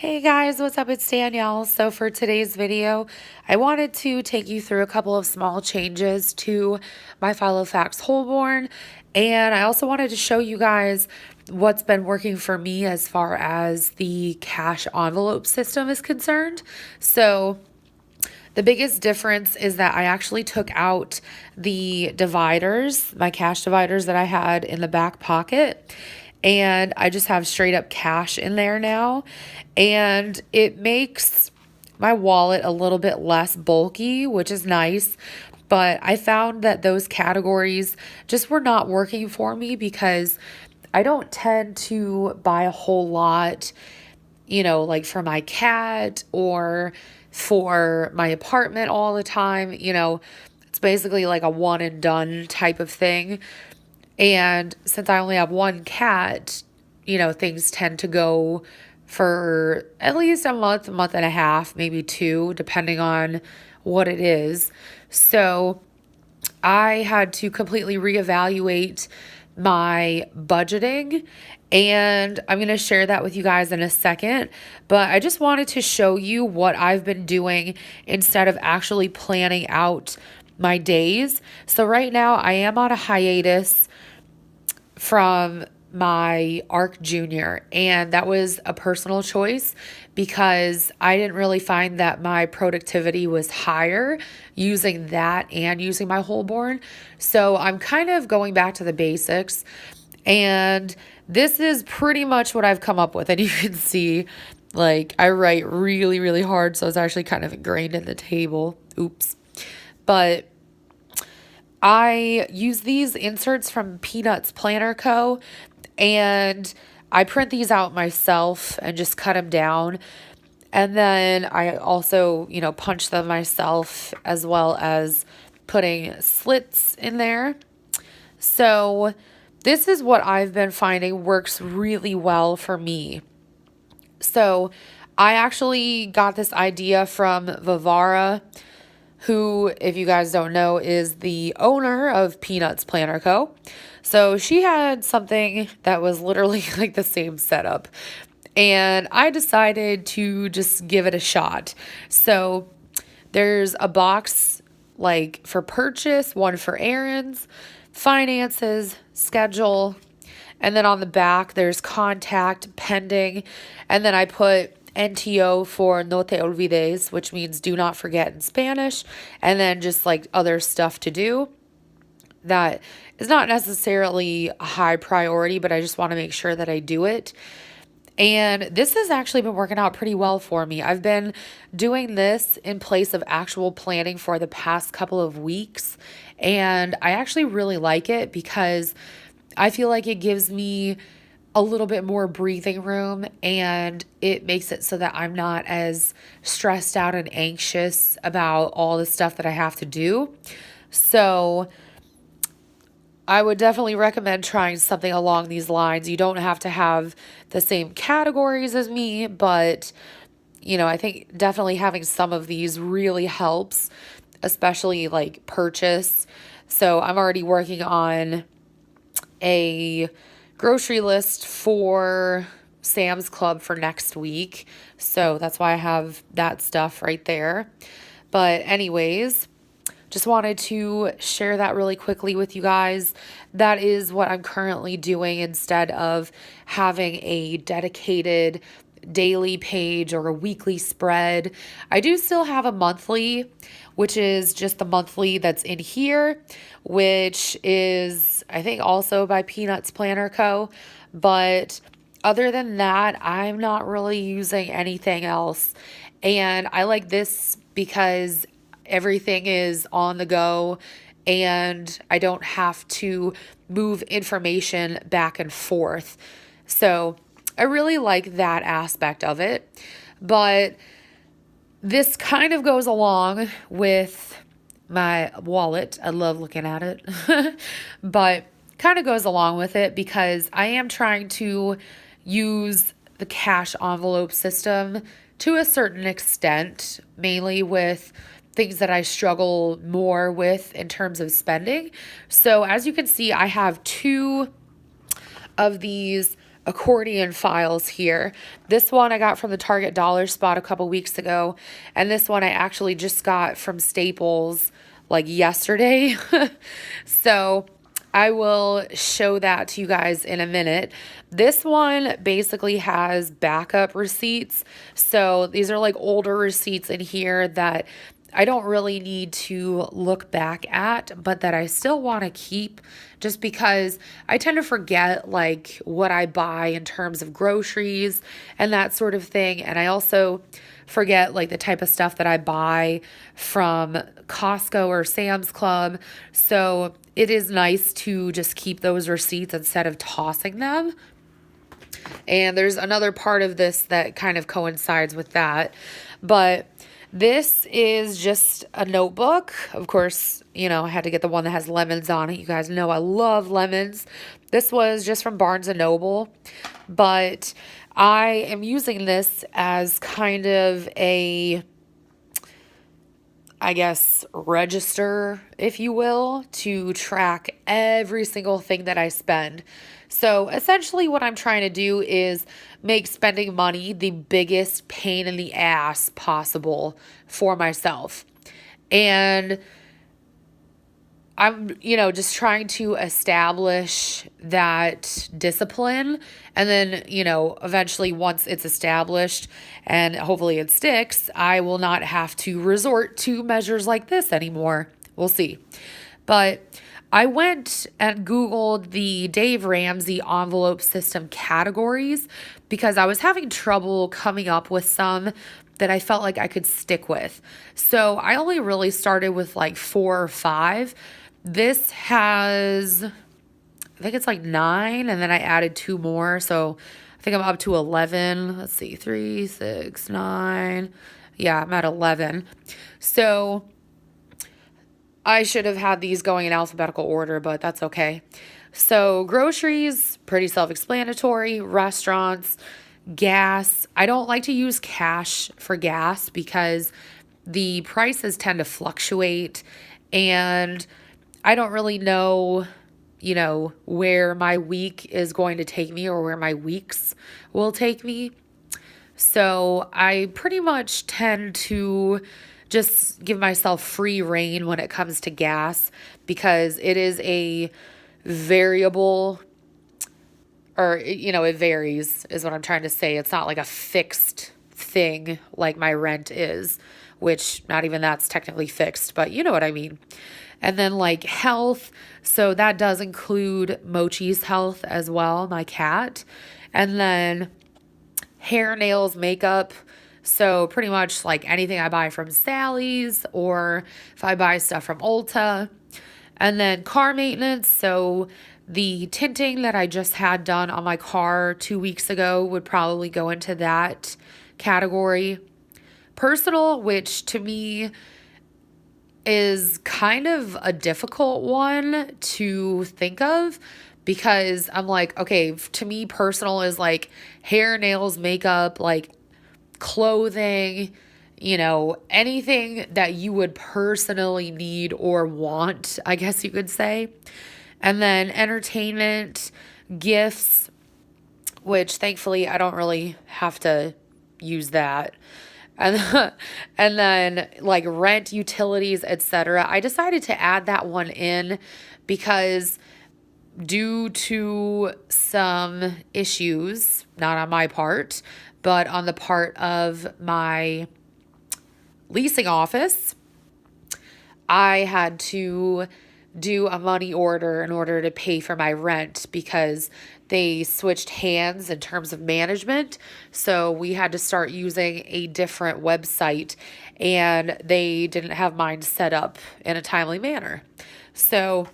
Hey guys, what's up? It's Danielle. So for today's video, I wanted to take you through a couple of small changes to my Follow Facts Holborn, and I also wanted to show you guys what's been working for me as far as the cash envelope system is concerned. So the biggest difference is that I actually took out the dividers, my cash dividers that I had in the back pocket, and I just have straight up cash in there now. And it makes my wallet a little bit less bulky, which is nice. But I found that those categories just were not working for me because I don't tend to buy a whole lot, like for my cat or for my apartment all the time. It's basically like a one and done type of thing. And since I only have one cat, things tend to go for at least a month and a half, maybe two, depending on what it is. So I had to completely reevaluate my budgeting, and I'm going to share that with you guys in a second. But I just wanted to show you what I've been doing instead of actually planning out my days. So right now I am on a hiatus from my ARC Junior, and that was a personal choice because I didn't really find that my productivity was higher using that and using my Holborn. So I'm kind of going back to the basics, and this is pretty much what I've come up with. And you can see, like, I write really, really hard, so it's actually kind of ingrained in the table. Oops. But I use these inserts from Peanuts Planner Co. And I print these out myself and just cut them down. And then I also, punch them myself as well as putting slits in there. So this is what I've been finding works really well for me. So I actually got this idea from Vivara, who, if you guys don't know, is the owner of Peanuts Planner Co. So she had something that was literally like the same setup. And I decided to just give it a shot. So there's a box like for purchase, one for errands, finances, schedule, and then on the back there's contact, pending, and then I put NTO for no te olvides, which means do not forget in Spanish, and then just like other stuff to do that is not necessarily a high priority, but I just want to make sure that I do it. And this has actually been working out pretty well for me. I've been doing this in place of actual planning for the past couple of weeks, and I actually really like it because I feel like it gives me a little bit more breathing room, and it makes it so that I'm not as stressed out and anxious about all the stuff that I have to do. So I would definitely recommend trying something along these lines. You don't have to have the same categories as me, but I think definitely having some of these really helps, especially like purchase. So I'm already working on a grocery list for Sam's Club for next week. So that's why I have that stuff right there. But anyways, just wanted to share that really quickly with you guys. That is what I'm currently doing instead of having a dedicated daily page or a weekly spread. I do still have a monthly, which is just the monthly that's in here, which is, I think, also by Peanuts Planner Co. But other than that, I'm not really using anything else. And I like this because everything is on the go and I don't have to move information back and forth. So I really like that aspect of it. But this kind of goes along with my wallet. I love looking at it. But kind of goes along with it because I am trying to use the cash envelope system to a certain extent, mainly with things that I struggle more with in terms of spending. So as you can see, I have two of these accordion files here. This one I got from the Target dollar spot a couple weeks ago, and this one I actually just got from Staples like yesterday. So I will show that to you guys in a minute. This one basically has backup receipts. So these are like older receipts in here that I don't really need to look back at, but that I still want to keep just because I tend to forget like what I buy in terms of groceries and that sort of thing. And I also forget like the type of stuff that I buy from Costco or Sam's Club. So it is nice to just keep those receipts instead of tossing them. And there's another part of this that kind of coincides with that. But this is just a notebook. Of course, you know, I had to get the one that has lemons on it. You guys know I love lemons. This was just from Barnes& Noble. But I am using this as kind of a, I guess, register, if you will, to track every single thing that I spend. So essentially what I'm trying to do is make spending money the biggest pain in the ass possible for myself. And I'm, you know, just trying to establish that discipline. And then, you know, eventually once it's established and hopefully it sticks, I will not have to resort to measures like this anymore. We'll see. But I went and Googled the Dave Ramsey envelope system categories because I was having trouble coming up with some that I felt like I could stick with. So I only really started with like 4 or 5. This has, I think it's like 9, and then I added 2 more. So I think I'm up to 11. Let's see, 3, 6, 9. Yeah, I'm at 11. So I should have had these going in alphabetical order, but that's okay. So groceries, pretty self-explanatory. Restaurants, gas. I don't like to use cash for gas because the prices tend to fluctuate and I don't really know, you know, where my week is going to take me or where my weeks will take me. So I pretty much tend to just give myself free rein when it comes to gas because it is a variable, or, you know, it varies is what I'm trying to say. It's not like a fixed thing like my rent is, which not even that's technically fixed, but you know what I mean. And then like health. So that does include Mochi's health as well, my cat. And then hair, nails, makeup. So pretty much like anything I buy from Sally's or if I buy stuff from Ulta. And then car maintenance. So the tinting that I just had done on my car 2 weeks ago would probably go into that category. Personal, which to me is kind of a difficult one to think of because I'm like, okay, to me, personal is like hair, nails, makeup, like clothing, you know, anything that you would personally need or want, I guess you could say. And then entertainment, gifts, which thankfully I don't really have to use that. And, and then like rent, utilities, etc. I decided to add that one in because due to some issues, not on my part, but on the part of my leasing office, I had to do a money order in order to pay for my rent because they switched hands in terms of management. So we had to start using a different website and they didn't have mine set up in a timely manner. So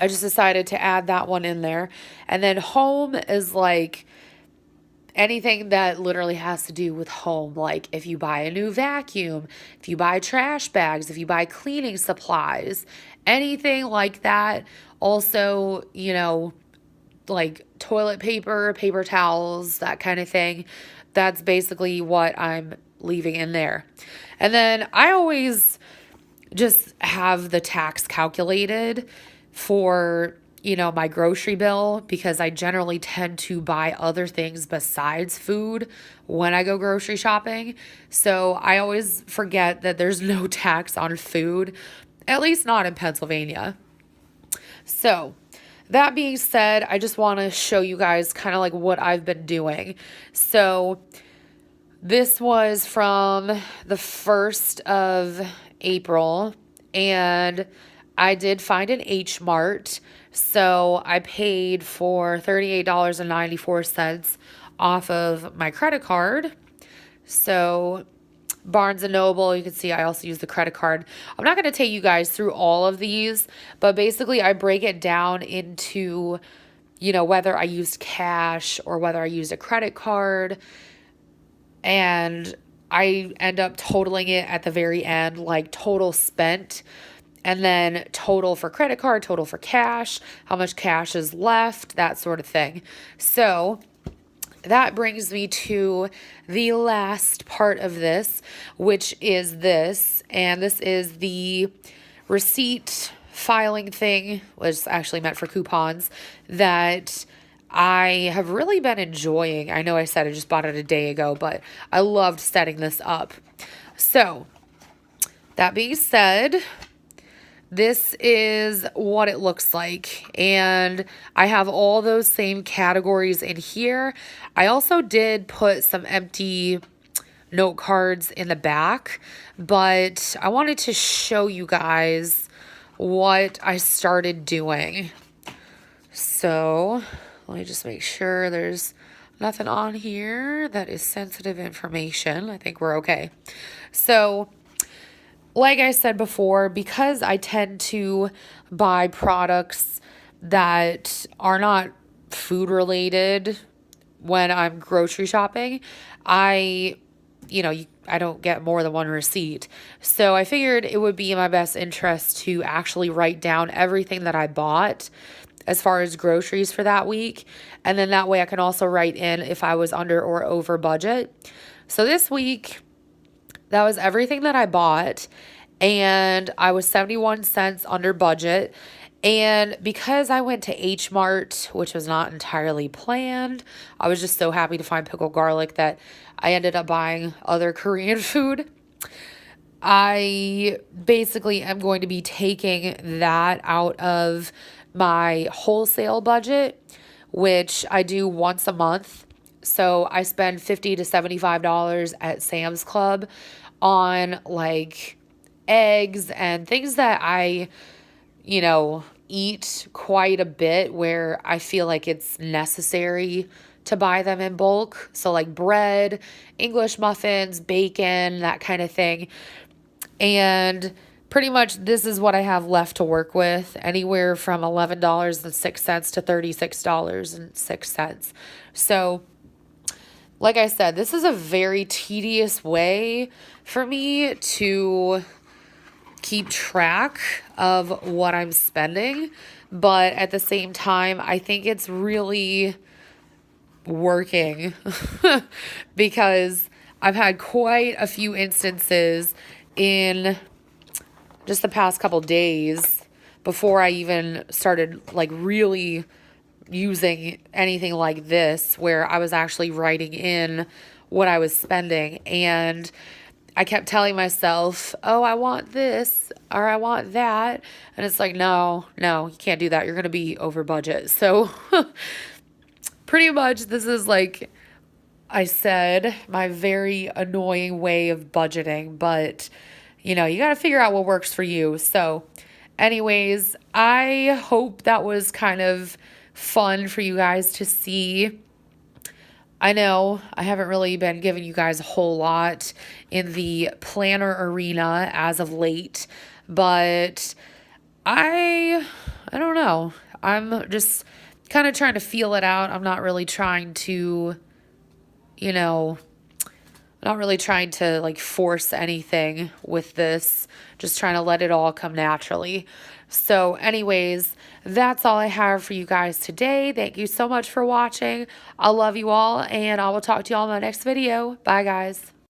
I just decided to add that one in there. And then home is like anything that literally has to do with home. Like if you buy a new vacuum, if you buy trash bags, if you buy cleaning supplies, anything like that. Also, you know, like toilet paper, paper towels, that kind of thing. That's basically what I'm leaving in there. And then I always just have the tax calculated for my grocery bill, because I generally tend to buy other things besides food when I go grocery shopping. So I always forget that there's no tax on food, at least not in Pennsylvania. So that being said, I just want to show you guys kind of like what I've been doing. So this was from the 1st of April, and I did find an H Mart. So I paid for $38.94 off of my credit card. So Barnes and Noble, you can see I also use the credit card. I'm not going to take you guys through all of these, but basically I break it down into, whether I used cash or whether I used a credit card. And I end up totaling it at the very end, like total spent, and then total for credit card, total for cash, how much cash is left, that sort of thing. So that brings me to the last part of this, which is this. And this is the receipt filing thing, which is actually meant for coupons, that I have really been enjoying. I know I said I just bought it a day ago, but I loved setting this up. So that being said, this is what it looks like, and I have all those same categories in here. I also did put some empty note cards in the back, but I wanted to show you guys what I started doing. So let me just make sure there's nothing on here that is sensitive information. I think we're okay. So like I said before, because I tend to buy products that are not food related when I'm grocery shopping, I don't get more than one receipt. So I figured it would be in my best interest to actually write down everything that I bought as far as groceries for that week. And then that way I can also write in if I was under or over budget. So this week, that was everything that I bought, and I was 71 cents under budget. And because I went to H Mart, which was not entirely planned, I was just so happy to find pickled garlic that I ended up buying other Korean food. I basically am going to be taking that out of my wholesale budget, which I do once a month. So I spend $50 to $75 at Sam's Club on like eggs and things that I, eat quite a bit, where I feel like it's necessary to buy them in bulk. So like bread, English muffins, bacon, that kind of thing. And pretty much this is what I have left to work with, anywhere from $11.06 to $36.06. So like I said, this is a very tedious way for me to keep track of what I'm spending. But at the same time, I think it's really working because I've had quite a few instances in just the past couple days before I even started like really using anything like this, where I was actually writing in what I was spending, and I kept telling myself, oh, I want this or I want that, and it's like, no, you can't do that, you're gonna be over budget. So pretty much this is, like I said, my very annoying way of budgeting, but you gotta figure out what works for you. So anyways, I hope that was kind of fun for you guys to see. I know I haven't really been giving you guys a whole lot in the planner arena as of late, but I don't know. I'm just kind of trying to feel it out. I'm not really trying to, like force anything with this, just trying to let it all come naturally. So anyways, that's all I have for you guys today. Thank you so much for watching. I love you all, and I will talk to you all in my next video. Bye, guys.